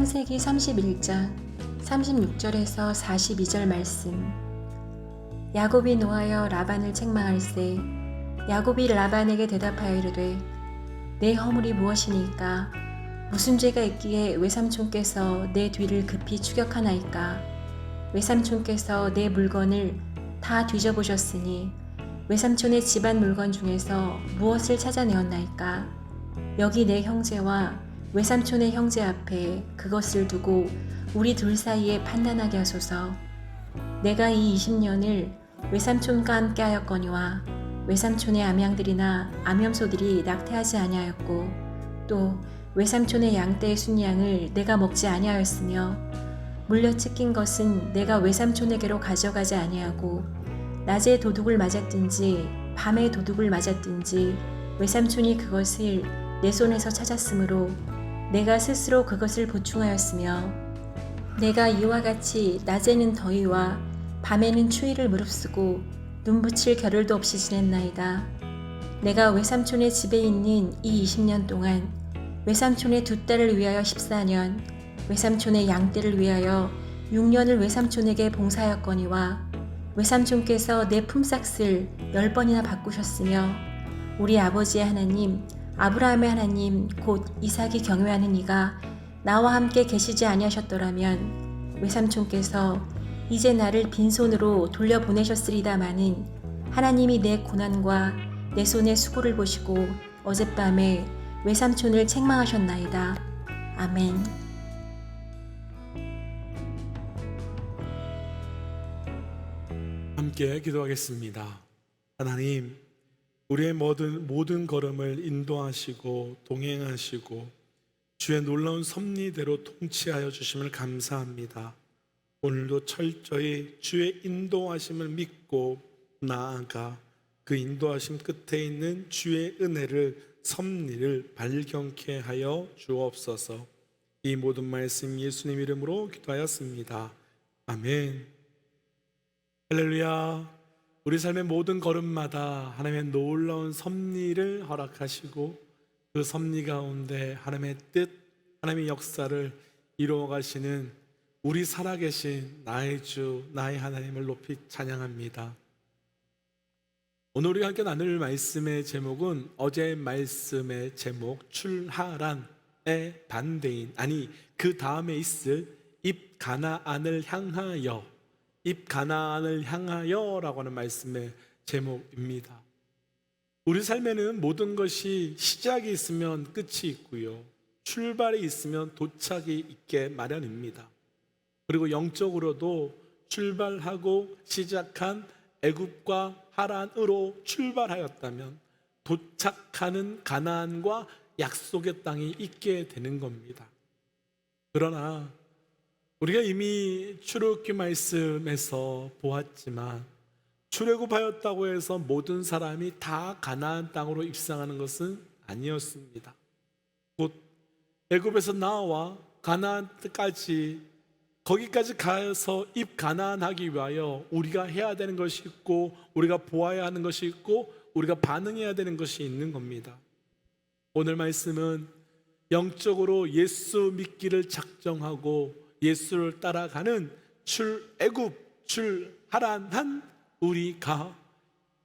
창세기 31장 36절에서 42절 말씀. 야곱이 노하여 라반을 책망할세. 야곱이 라반에게 대답하여 이르되 내 허물이 무엇이니까? 무슨 죄가 있기에 외삼촌께서 내 뒤를 급히 추격하나이까? 외삼촌께서 내 물건을 다 뒤져보셨으니 외삼촌의 집안 물건 중에서 무엇을 찾아내었나이까? 여기 내 형제와 외삼촌의 형제 앞에 그것을 두고 우리 둘 사이에 판단하게 하소서. 내가 이 20년을 외삼촌과 함께 하였거니와 외삼촌의 암양들이나 암염소들이 낙태하지 아니하였고 또 외삼촌의 양떼의 순양을 내가 먹지 아니하였으며 물려 찢긴 것은 내가 외삼촌에게로 가져가지 아니하고 낮에 도둑을 맞았든지 밤에 도둑을 맞았든지 외삼촌이 그것을 내 손에서 찾았으므로 내가 스스로 그것을 보충하였으며 내가 이와 같이 낮에는 더위와 밤에는 추위를 무릅쓰고 눈붙일 겨를도 없이 지냈나이다. 내가 외삼촌의 집에 있는 이 20년 동안 외삼촌의 두 딸을 위하여 14년, 외삼촌의 양떼를 위하여 6년을 외삼촌에게 봉사하였거니와 외삼촌께서 내 품삯을 10번이나 바꾸셨으며 우리 아버지의 하나님 아브라함의 하나님 곧 이삭이 경외하는 이가 나와 함께 계시지 아니하셨더라면 외삼촌께서 이제 나를 빈손으로 돌려보내셨으리다마는 하나님이 내 고난과 내 손의 수고를 보시고 어젯밤에 외삼촌을 책망하셨나이다. 아멘. 함께 기도하겠습니다. 하나님, 우리의 모든 걸음을 인도하시고 동행하시고 주의 놀라운 섭리대로 통치하여 주심을 감사합니다. 오늘도 철저히 주의 인도하심을 믿고 나아가 그 인도하심 끝에 있는 주의 은혜를 섭리를 발견케 하여 주옵소서. 이 모든 말씀 예수님 이름으로 기도하였습니다. 아멘. 할렐루야. 우리 삶의 모든 걸음마다 하나님의 놀라운 섭리를 허락하시고 그 섭리 가운데 하나님의 뜻, 하나님의 역사를 이루어 가시는 우리 살아계신 나의 주, 나의 하나님을 높이 찬양합니다. 오늘 우리가 함께 나눌 말씀의 제목은 어제 말씀의 제목 출하란의 반대인, 아니 그 다음에 있을 입가나안을 향하여, 입가나안을 향하여라고 하는 말씀의 제목입니다. 우리 삶에는 모든 것이 시작이 있으면 끝이 있고요, 출발이 있으면 도착이 있게 마련입니다. 그리고 영적으로도 출발하고 시작한 애굽과 하란으로 출발하였다면 도착하는 가나안과 약속의 땅이 있게 되는 겁니다. 그러나 우리가 이미 출애굽기 말씀에서 보았지만 출애굽하였다고 해서 모든 사람이 다 가나안 땅으로 입성하는 것은 아니었습니다. 곧 애굽에서 나와 가나안까지, 거기까지 가서 입가나안하기 위하여 우리가 해야 되는 것이 있고 우리가 보아야 하는 것이 있고 우리가 반응해야 되는 것이 있는 겁니다. 오늘 말씀은 영적으로 예수 믿기를 작정하고 예수를 따라가는 출애굽, 출하란한 우리가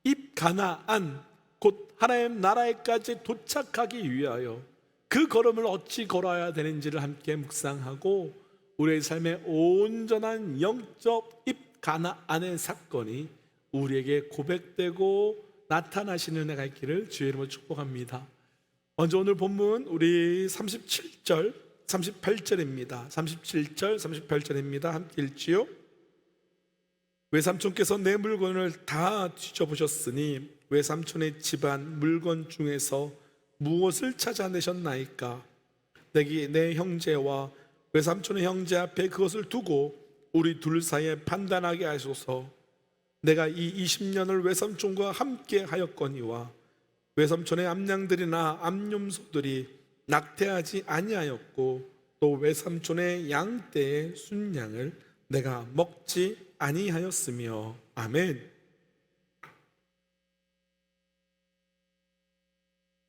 입가나안, 곧 하나님 나라에까지 도착하기 위하여 그 걸음을 어찌 걸어야 되는지를 함께 묵상하고 우리의 삶의 온전한 영적 입가나안의 사건이 우리에게 고백되고 나타나시는 은혜가 있기를 주의 이름으로 축복합니다. 먼저 오늘 본문 우리 37절 38절입니다 37절 38절입니다 함께 읽지요. 외삼촌께서 내 물건을 다 뒤져보셨으니 외삼촌의 집안 물건 중에서 무엇을 찾아내셨나이까? 내 형제와 외삼촌의 형제 앞에 그것을 두고 우리 둘 사이에 판단하게 하소서. 내가 이 20년을 외삼촌과 함께 하였거니와 외삼촌의 암양들이나 암염소들이 낙태하지 아니하였고 또 외삼촌의 양떼의 순양을 내가 먹지 아니하였으며. 아멘.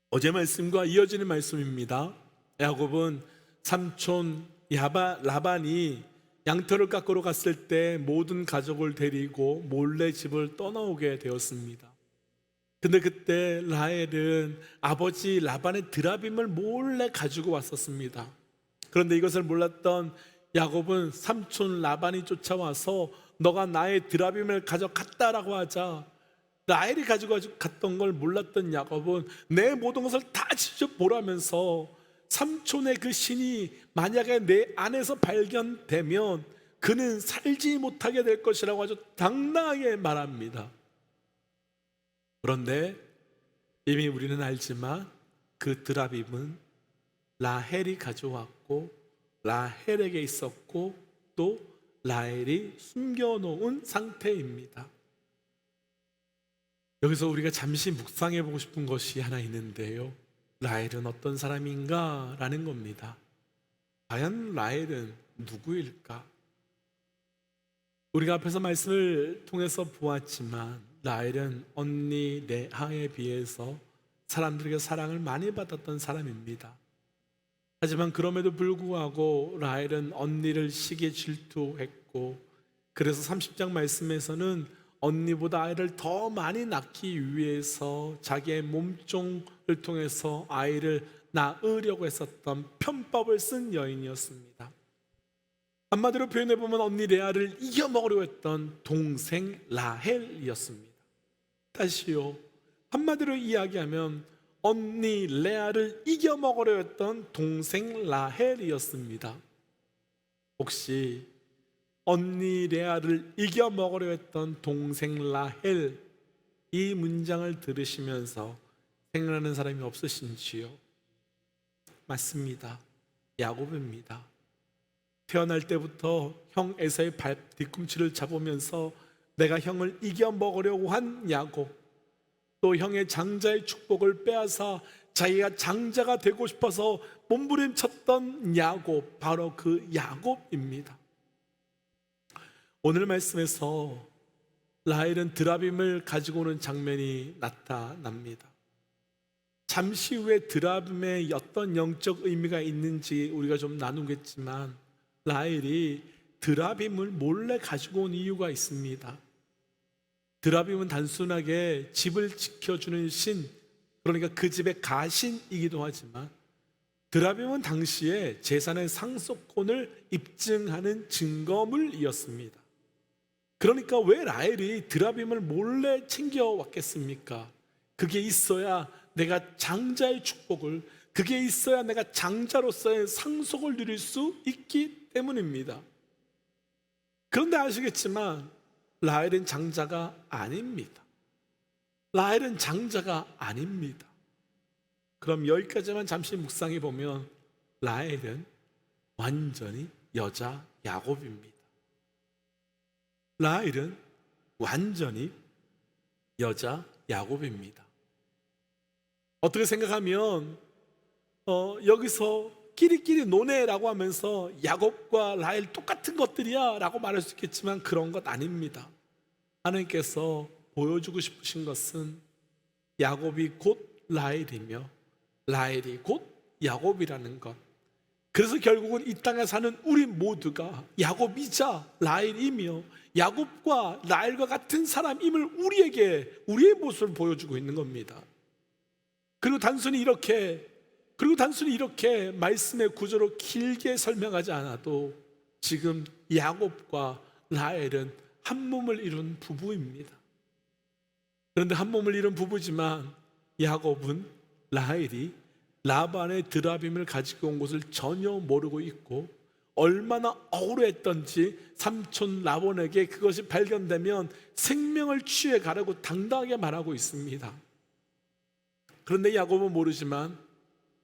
어제 말씀과 이어지는 말씀입니다. 야곱은 삼촌 라반이 양털을 깎으러 갔을 때 모든 가족을 데리고 몰래 집을 떠나오게 되었습니다. 근데 그때 라헬은 아버지 라반의 드라빔을 몰래 가지고 왔었습니다. 그런데 이것을 몰랐던 야곱은 삼촌 라반이 쫓아와서 너가 나의 드라빔을 가져갔다라고 하자 라헬이 가지고 갔던 걸 몰랐던 야곱은 내 모든 것을 다 직접 보라면서 삼촌의 그 신이 만약에 내 안에서 발견되면 그는 살지 못하게 될 것이라고 아주 당당하게 말합니다. 그런데 이미 우리는 알지만 그 드라빔은 라헬이 가져왔고 라헬에게 있었고 또 라헬이 숨겨놓은 상태입니다. 여기서 우리가 잠시 묵상해 보고 싶은 것이 하나 있는데요, 라헬은 어떤 사람인가 라는 겁니다. 과연 라헬은 누구일까? 우리가 앞에서 말씀을 통해서 보았지만 라헬은 언니 레아에 비해서 사람들에게 사랑을 많이 받았던 사람입니다. 하지만 그럼에도 불구하고 라헬은 언니를 시기에 질투했고, 그래서 30장 말씀에서는 언니보다 아이를 더 많이 낳기 위해서 자기의 몸종을 통해서 아이를 낳으려고 했었던 편법을 쓴 여인이었습니다. 한마디로 표현해보면 언니 레아를 이겨먹으려고 했던 동생 라헬이었습니다. 다시요, 한마디로 이야기하면 언니 레아를 이겨먹으려 했던 동생 라헬이었습니다. 혹시 언니 레아를 이겨먹으려 했던 동생 라헬, 이 문장을 들으시면서 생각나는 사람이 없으신지요? 맞습니다. 야곱입니다. 태어날 때부터 형 에사의 뒤꿈치를 잡으면서 내가 형을 이겨먹으려고 한 야곱, 또 형의 장자의 축복을 빼앗아 자기가 장자가 되고 싶어서 몸부림쳤던 야곱, 바로 그 야곱입니다. 오늘 말씀에서 라헬은 드라빔을 가지고 오는 장면이 나타납니다. 잠시 후에 드라빔에 어떤 영적 의미가 있는지 우리가 좀 나누겠지만 라헬이 드라빔을 몰래 가지고 온 이유가 있습니다. 드라빔은 단순하게 집을 지켜주는 신, 그러니까 그 집의 가신이기도 하지만 드라빔은 당시에 재산의 상속권을 입증하는 증거물이었습니다. 그러니까 왜 라헬이 드라빔을 몰래 챙겨왔겠습니까? 그게 있어야 내가 장자의 축복을, 그게 있어야 내가 장자로서의 상속을 누릴 수 있기 때문입니다. 그런데 아시겠지만 라헬은 장자가 아닙니다. 라헬은 장자가 아닙니다. 그럼 여기까지만 잠시 묵상해 보면 라헬은 완전히 여자 야곱입니다. 라헬은 완전히 여자 야곱입니다. 어떻게 생각하면 여기서 끼리끼리 노네라고 하면서 야곱과 라헬 똑같은 것들이야 라고 말할 수 있겠지만 그런 것 아닙니다. 하나님께서 보여주고 싶으신 것은 야곱이 곧 라헬이며 라헬이 곧 야곱이라는 것. 그래서 결국은 이 땅에 사는 우리 모두가 야곱이자 라헬이며 야곱과 라헬과 같은 사람임을 우리에게 우리의 모습을 보여주고 있는 겁니다. 그리고 단순히 이렇게 말씀의 구조로 길게 설명하지 않아도 지금 야곱과 라헬은 한 몸을 이룬 부부입니다. 그런데 한 몸을 이룬 부부지만 야곱은 라헬이 라반의 드라빔을 가지고 온 것을 전혀 모르고 있고 얼마나 억울했던지 삼촌 라반에게 그것이 발견되면 생명을 취해 가라고 당당하게 말하고 있습니다. 그런데 야곱은 모르지만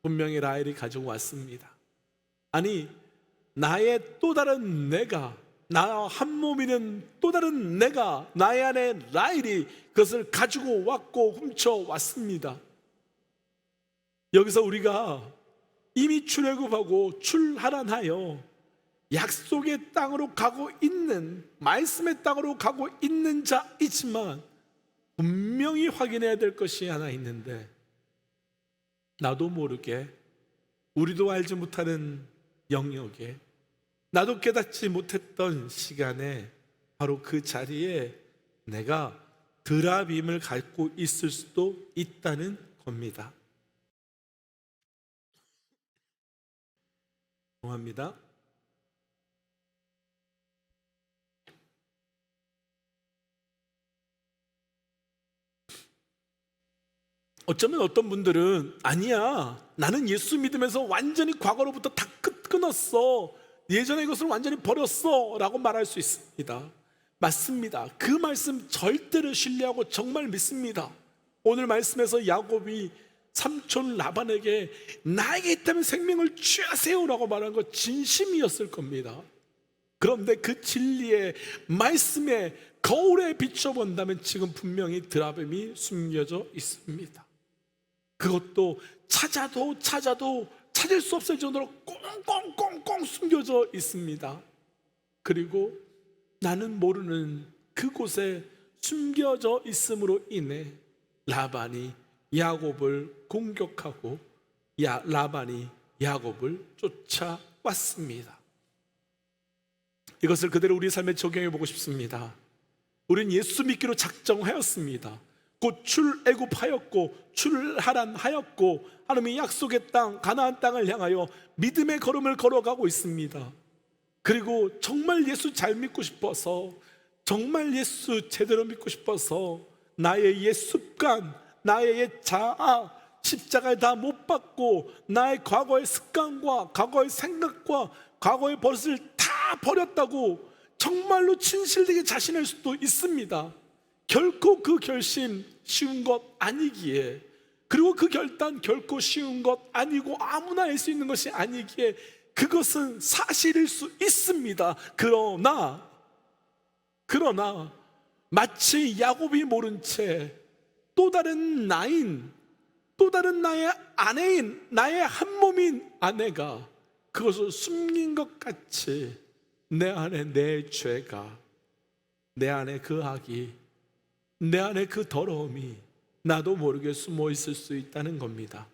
분명히 라헬이 가지고 왔습니다. 아니, 나의 또 다른 내가, 나와 한 몸이는 또 다른 내가, 나의 아내 라헬이 그것을 가지고 왔고 훔쳐왔습니다. 여기서 우리가 이미 출애굽하고 출하란하여 약속의 땅으로 가고 있는, 말씀의 땅으로 가고 있는 자이지만 분명히 확인해야 될 것이 하나 있는데, 나도 모르게 우리도 알지 못하는 영역에 나도 깨닫지 못했던 시간에 바로 그 자리에 내가 드라빔을 갖고 있을 수도 있다는 겁니다. 죄송합니다. 어쩌면 어떤 분들은 아니야, 나는 예수 믿으면서 완전히 과거로부터 다 끊었어, 예전의 것을 완전히 버렸어 라고 말할 수 있습니다. 맞습니다. 그 말씀 절대로 신뢰하고 정말 믿습니다. 오늘 말씀에서 야곱이 삼촌 라반에게 나에게 있다면 생명을 취하세요 라고 말한 것 진심이었을 겁니다. 그런데 그 진리의 말씀에 거울에 비춰본다면 지금 분명히 드라빔이 숨겨져 있습니다. 그것도 찾아도 찾을 수 없을 정도로 꽁꽁꽁꽁 숨겨져 있습니다. 그리고 나는 모르는 그곳에 숨겨져 있음으로 인해 라반이 야곱을 공격하고 라반이 야곱을 쫓아왔습니다. 이것을 그대로 우리 삶에 적용해 보고 싶습니다. 우린 예수 믿기로 작정하였습니다. 곧 출애굽하였고 출하란하였고 하나님의 약속의 땅 가나안 땅을 향하여 믿음의 걸음을 걸어가고 있습니다. 그리고 정말 예수 잘 믿고 싶어서, 정말 예수 제대로 믿고 싶어서 나의 옛 습관, 나의 옛 자아, 십자가에 다 못 박고 나의 과거의 습관과 과거의 생각과 과거의 버릇을 다 버렸다고 정말로 진실되게 자신할 수도 있습니다. 결코 그 결심 쉬운 것 아니기에, 그리고 그 결단 결코 쉬운 것 아니고 아무나 할 수 있는 것이 아니기에 그것은 사실일 수 있습니다. 그러나 마치 야곱이 모른 채 또 다른 나인, 또 다른 나의 아내인, 나의 한 몸인 아내가 그것을 숨긴 것 같이 내 안에 내 죄가, 내 안에 그 악이, 내 안에 그 더러움이 나도 모르게 숨어 있을 수 있다는 겁니다.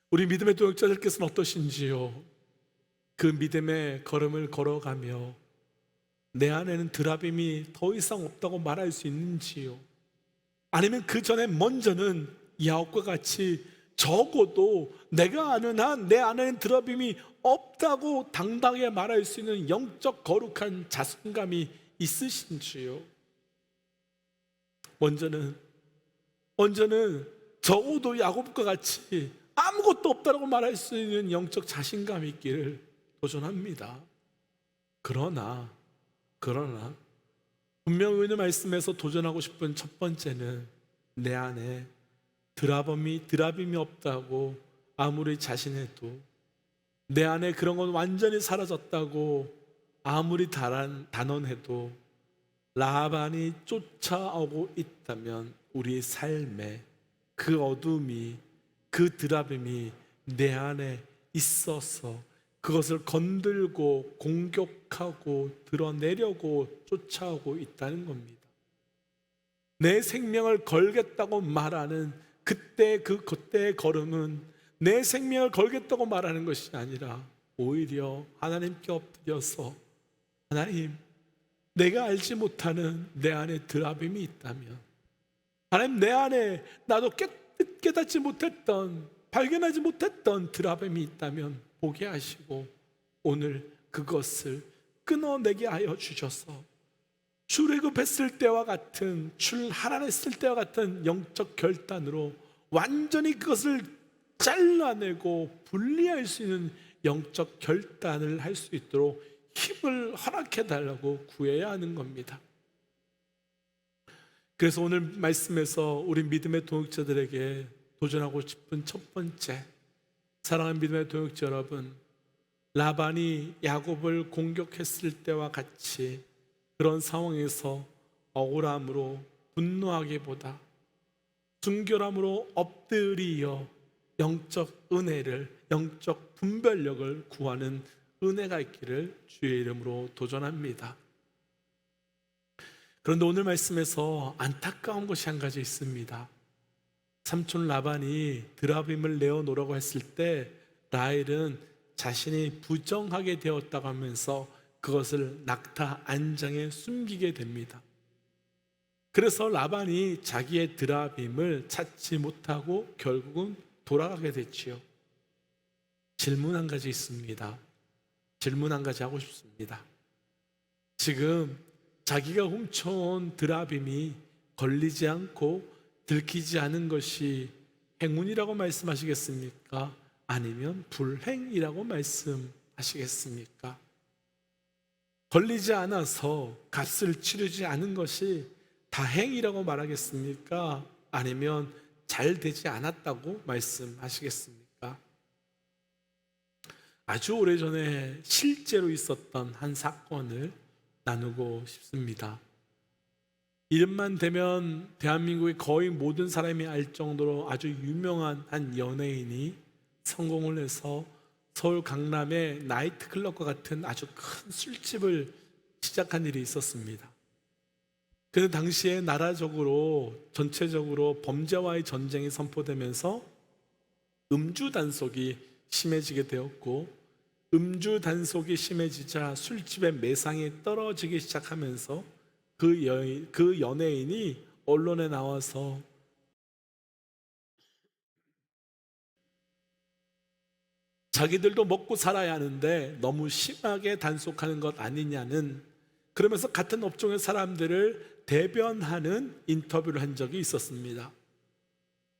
우리 믿음의 동역자들께서는 어떠신지요? 그 믿음의 걸음을 걸어가며 내 안에는 드라빔이 더 이상 없다고 말할 수 있는지요? 아니면 그 전에 먼저는 야곱과 같이 적어도 내가 아는 한 내 안에는 드라빔이 없다고 당당하게 말할 수 있는 영적 거룩한 자신감이 있으신지요? 먼저는 적어도 야곱과 같이 아무것도 없다고 말할 수 있는 영적 자신감이 있기를 도전합니다. 그러나 분명히 오늘 말씀에서 도전하고 싶은 첫 번째는 내 안에 드라빔이 없다고 아무리 자신해도, 내 안에 그런 건 완전히 사라졌다고 아무리 단언해도 라반이 쫓아오고 있다면 우리 삶에 그 어둠이, 그 드라빔이 내 안에 있어서 그것을 건들고 공격하고 드러내려고 쫓아오고 있다는 겁니다. 내 생명을 걸겠다고 말하는 그때의 걸음은 내 생명을 걸겠다고 말하는 것이 아니라 오히려 하나님께 엎드려서, 하나님, 내가 알지 못하는 내 안에 드라빔이 있다면, 하나님, 내 안에 나도 깨닫지 못했던, 발견하지 못했던 드라빔이 있다면 보게 하시고 오늘 그것을 끊어내게 하여 주셔서 출애굽했을 때와 같은, 출하란했을 때와 같은 영적 결단으로 완전히 그것을 잘라내고 분리할 수 있는 영적 결단을 할 수 있도록 힘을 허락해 달라고 구해야 하는 겁니다. 그래서 오늘 말씀에서 우리 믿음의 동역자들에게 도전하고 싶은 첫 번째, 사랑하는 믿음의 동역자 여러분, 라반이 야곱을 공격했을 때와 같이 그런 상황에서 억울함으로 분노하기보다 순결함으로 엎드리어 영적 은혜를, 영적 분별력을 구하는 은혜가 있기를 주의 이름으로 도전합니다. 그런데 오늘 말씀에서 안타까운 것이 한 가지 있습니다. 삼촌 라반이 드라빔을 내어놓으라고 했을 때 라헬은 자신이 부정하게 되었다고 하면서 그것을 낙타 안장에 숨기게 됩니다. 그래서 라반이 자기의 드라빔을 찾지 못하고 결국은 돌아가게 됐지요. 질문 한 가지 있습니다. 질문 한 가지 하고 싶습니다. 지금 자기가 훔쳐온 드라빔이 걸리지 않고 들키지 않은 것이 행운이라고 말씀하시겠습니까? 아니면 불행이라고 말씀하시겠습니까? 걸리지 않아서 값을 치르지 않은 것이 다행이라고 말하겠습니까? 아니면 잘 되지 않았다고 말씀하시겠습니까? 아주 오래전에 실제로 있었던 한 사건을 나누고 싶습니다. 이름만 대면 대한민국의 거의 모든 사람이 알 정도로 아주 유명한 한 연예인이 성공을 해서 서울 강남의 나이트클럽과 같은 아주 큰 술집을 시작한 일이 있었습니다. 그래서 당시에 나라적으로 전체적으로 범죄와의 전쟁이 선포되면서 음주 단속이 심해지게 되었고, 음주 단속이 심해지자 술집의 매상이 떨어지기 시작하면서 그 연예인이 언론에 나와서 자기들도 먹고 살아야 하는데 너무 심하게 단속하는 것 아니냐는, 그러면서 같은 업종의 사람들을 대변하는 인터뷰를 한 적이 있었습니다.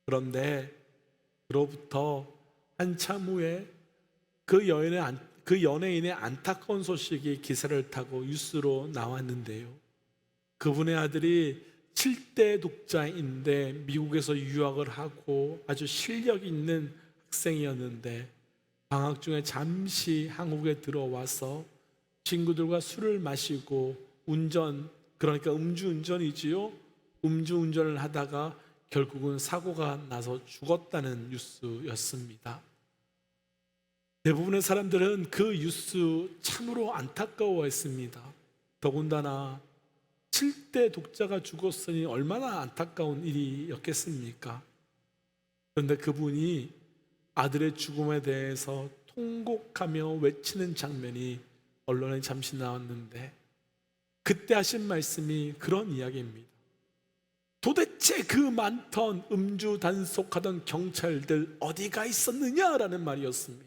그런데 그로부터 한참 후에 그 연예인의 안타까운 소식이 기사를 타고 뉴스로 나왔는데요. 그분의 아들이 7대 독자인데 미국에서 유학을 하고 아주 실력 있는 학생이었는데 방학 중에 잠시 한국에 들어와서 친구들과 술을 마시고 그러니까 음주운전이지요. 음주운전을 하다가 결국은 사고가 나서 죽었다는 뉴스였습니다. 대부분의 사람들은 그 뉴스 참으로 안타까워했습니다. 더군다나 7대 독자가 죽었으니 얼마나 안타까운 일이었겠습니까? 그런데 그분이 아들의 죽음에 대해서 통곡하며 외치는 장면이 언론에 잠시 나왔는데, 그때 하신 말씀이 그런 이야기입니다. 도대체 그 많던 음주 단속하던 경찰들 어디가 있었느냐라는 말이었습니다.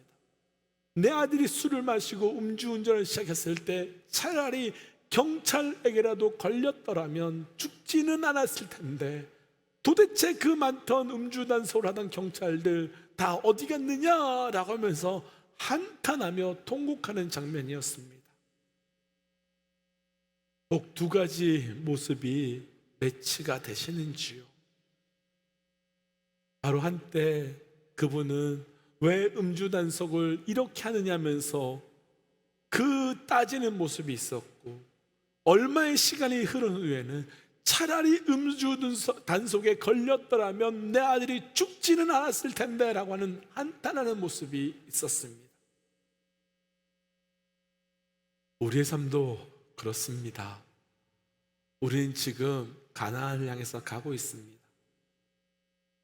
내 아들이 술을 마시고 음주운전을 시작했을 때 차라리 경찰에게라도 걸렸더라면 죽지는 않았을 텐데 도대체 그 많던 음주 단속을 하던 경찰들 다 어디 갔느냐라고 하면서 한탄하며 통곡하는 장면이었습니다. 꼭 두 가지 모습이 매치가 되시는지요? 바로 한때 그분은 왜 음주 단속을 이렇게 하느냐면서 그 따지는 모습이 있었고, 얼마의 시간이 흐른 후에는 차라리 음주 단속에 걸렸더라면 내 아들이 죽지는 않았을 텐데 라고 하는 한탄하는 모습이 있었습니다. 우리의 삶도 그렇습니다. 우리는 지금 가나안을 향해서 가고 있습니다.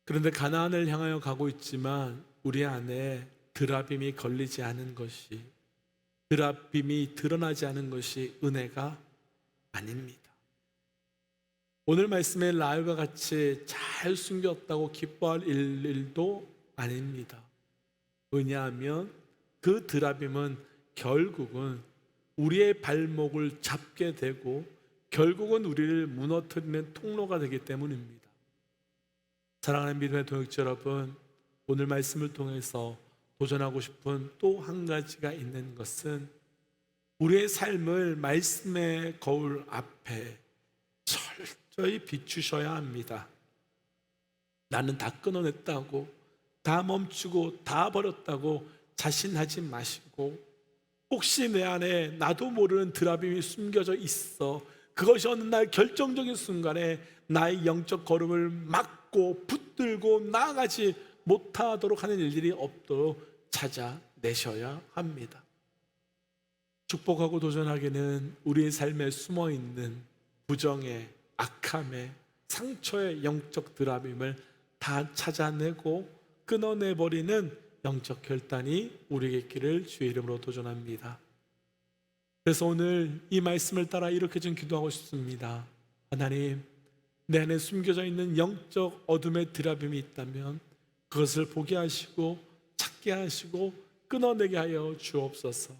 그런데 가나안을 향하여 가고 있지만 우리 안에 드라빔이 걸리지 않은 것이, 드라빔이 드러나지 않은 것이 은혜가 아닙니다. 오늘 말씀에 라헬과 같이 잘 숨겼다고 기뻐할 일도 아닙니다. 왜냐하면 그 드라빔은 결국은 우리의 발목을 잡게 되고 결국은 우리를 무너뜨리는 통로가 되기 때문입니다. 사랑하는 믿음의 동역자 여러분, 오늘 말씀을 통해서 도전하고 싶은 또 한 가지가 있는 것은 우리의 삶을 말씀의 거울 앞에 철저히 비추셔야 합니다. 나는 다 끊어냈다고, 다 멈추고 다 버렸다고 자신하지 마시고, 혹시 내 안에 나도 모르는 드라빔이 숨겨져 있어 그것이 어느 날 결정적인 순간에 나의 영적 걸음을 막고 붙들고 나아가지 못하도록 하는 일들이 없도록 찾아내셔야 합니다. 축복하고 도전하기는 우리의 삶에 숨어있는 부정의, 악함의, 상처의 영적 드라빔을 다 찾아내고 끊어내버리는 영적 결단이 우리에게 있기를 주의 이름으로 도전합니다. 그래서 오늘 이 말씀을 따라 이렇게 좀 기도하고 싶습니다. 하나님, 내 안에 숨겨져 있는 영적 어둠의 드라빔이 있다면 그것을 보게 하시고 찾게 하시고 끊어내게 하여 주옵소서.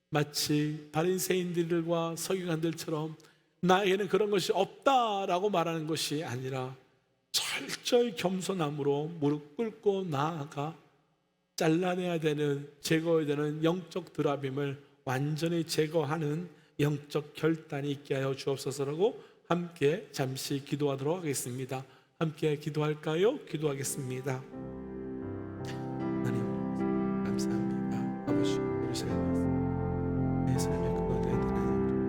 마치 바리새인들과 서기관들처럼 나에게는 그런 것이 없다라고 말하는 것이 아니라 철저히 겸손함으로 무릎 꿇고 나아가 잘라내야 되는, 제거해야 되는 영적 드라빔을 완전히 제거하는 영적 결단이 있게 하여 주옵소서라고 함께 잠시 기도하도록 하겠습니다. 함께 기도할까요? 기도하겠습니다. 하나님 감사합니다. 아버지, 우리 삶에서 내 삶의 그거에 대한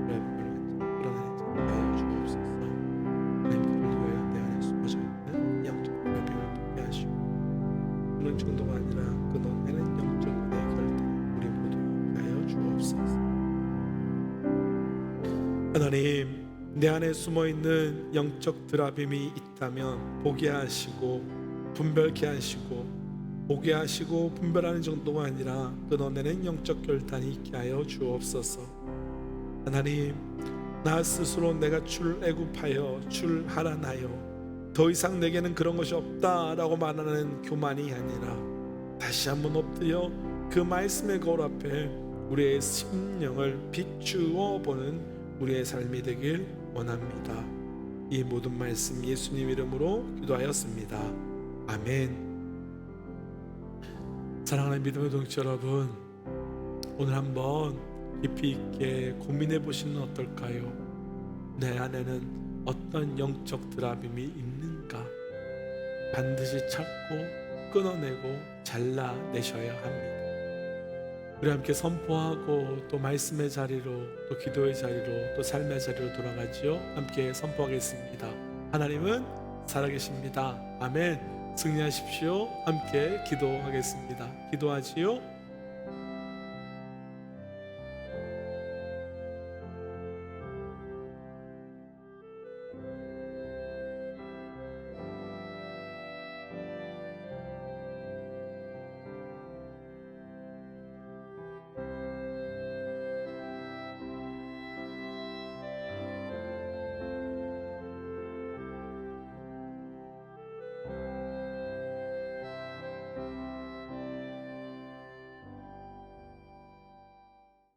드라빔을 끌어내지 하여 주옵소서. 하나님, 기도하여 내 안에 숨어져 있는 영적 드라빔을 보게 하시고 그런 정도가 아니라 끊어내는 영적 내 결단 우리 모두 하여 주옵소서. 하나님, 내 안에 숨어있는 영적 드라빔이 있다면 보게 하시고 분별케 하시고, 보게 하시고 분별하는 정도가 아니라 끊어내는 영적 결단이 있게 하여 주옵소서. 하나님, 나 스스로 내가 출애굽하여 출하란하여 더 이상 내게는 그런 것이 없다라고 말하는 교만이 아니라 다시 한번 엎드려 그 말씀의 거울 앞에 우리의 심령을 비추어 보는 우리의 삶이 되길 원합니다. 이 모든 말씀 예수님 이름으로 기도하였습니다. 아멘. 사랑하는 믿음의 동지 여러분, 오늘 한번 깊이 있게 고민해 보시면 어떨까요? 내 안에는 어떤 영적 드라빔이 있는가? 반드시 찾고 끊어내고 잘라내셔야 합니다. 우리 함께 선포하고 또 말씀의 자리로, 또 기도의 자리로, 또 삶의 자리로 돌아가지요. 함께 선포하겠습니다. 하나님은 살아계십니다. 아멘. 승리하십시오. 함께 기도하겠습니다. 기도하지요.